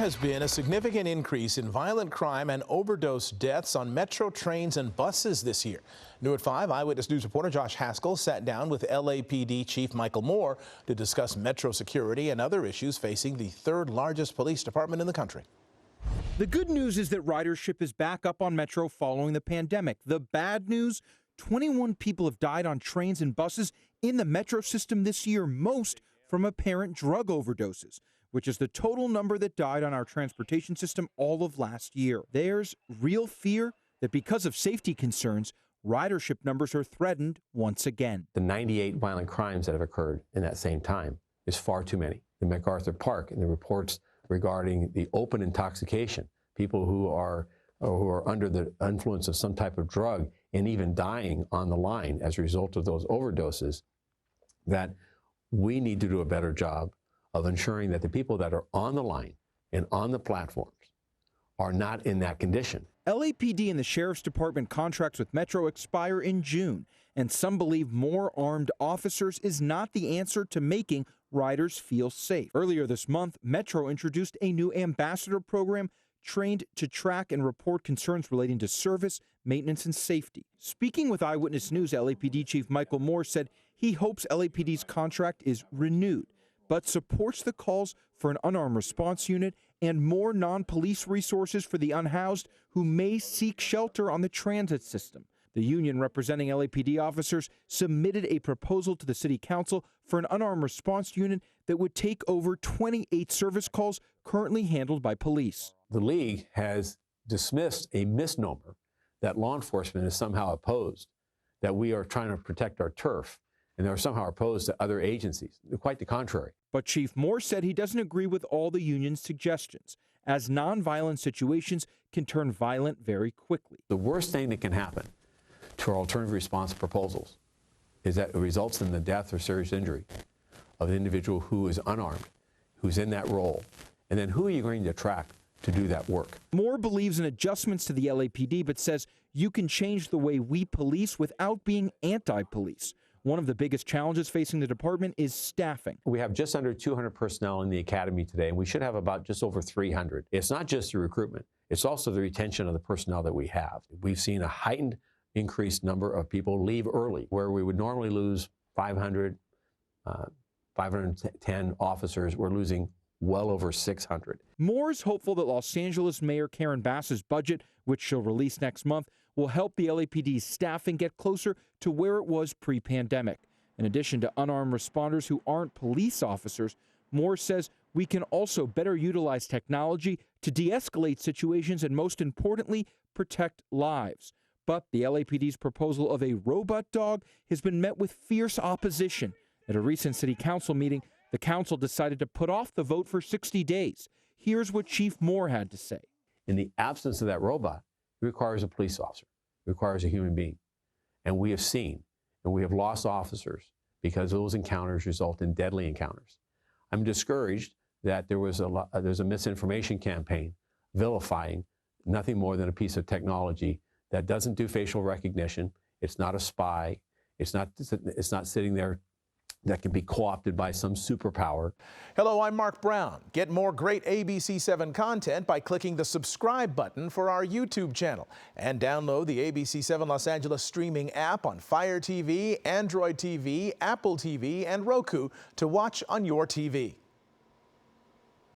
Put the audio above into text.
has been a significant increase in violent crime and overdose deaths on metro trains and buses this year. New at 5, Eyewitness News reporter Josh Haskell sat down with LAPD Chief Michael Moore to discuss metro security and other issues facing the third largest police department in the country. The good news is that ridership is back up on Metro following the pandemic. The bad news, 21 people have died on trains and buses in the Metro system this year, most from apparent drug overdoses, which is the total number that died on our transportation system all of last year. There's real fear that because of safety concerns, ridership numbers are threatened once again. The 98 violent crimes that have occurred in that same time is far too many. In MacArthur Park, and the reports regarding the open intoxication, people who are under the influence of some type of drug and even dying on the line as a result of those overdoses, that we need to do a better job of ensuring that the people that are on the line and on the platforms are not in that condition. LAPD and the Sheriff's Department contracts with Metro expire in June, and some believe more armed officers is not the answer to making riders feel safe. Earlier this month, Metro introduced a new ambassador program trained to track and report concerns relating to service, maintenance, and safety. Speaking with Eyewitness News, LAPD Chief Michael Moore said he hopes LAPD's contract is renewed, but supports the calls for an unarmed response unit and more non-police resources for the unhoused who may seek shelter on the transit system. The union representing LAPD officers submitted a proposal to the City Council for an unarmed response unit that would take over 28 service calls currently handled by police. The League has dismissed a misnomer that law enforcement is somehow opposed, that we are trying to protect our turf, and they're somehow opposed to other agencies. Quite the contrary. But Chief Moore said he doesn't agree with all the union's suggestions, as nonviolent situations can turn violent very quickly. The worst thing that can happen to our alternative response proposals is that it results in the death or serious injury of an individual who is unarmed, who's in that role. And then who are you going to attract to do that work? Moore believes in adjustments to the LAPD, but says you can change the way we police without being anti-police. One of the biggest challenges facing the department is staffing. We have just under 200 personnel in the academy today, and we should have about just over 300. It's not just the recruitment, it's also the retention of the personnel that we have. We've seen a heightened increased number of people leave early, where we would normally lose 500, 510 officers. We're losing well over 600. Moore's hopeful that Los Angeles Mayor Karen Bass's budget, which she'll release next month, will help the LAPD's staffing get closer to where it was pre-pandemic. In addition to unarmed responders who aren't police officers, Moore says we can also better utilize technology to de-escalate situations and, most importantly, protect lives. But the LAPD's proposal of a robot dog has been met with fierce opposition. At a recent city council meeting, the council decided to put off the vote for 60 days. Here's what Chief Moore had to say. In the absence of that robot, it requires a police officer, it requires a human being. And we have seen, and we have lost officers because those encounters result in deadly encounters. I'm discouraged that there's a misinformation campaign vilifying nothing more than a piece of technology that doesn't do facial recognition. It's not a spy. It's not sitting there that can be co-opted by some superpower. Hello, I'm Mark Brown. Get more great ABC7 content by clicking the subscribe button for our YouTube channel, and download the ABC7 Los Angeles streaming app on Fire TV, Android TV, Apple TV, and Roku to watch on your TV.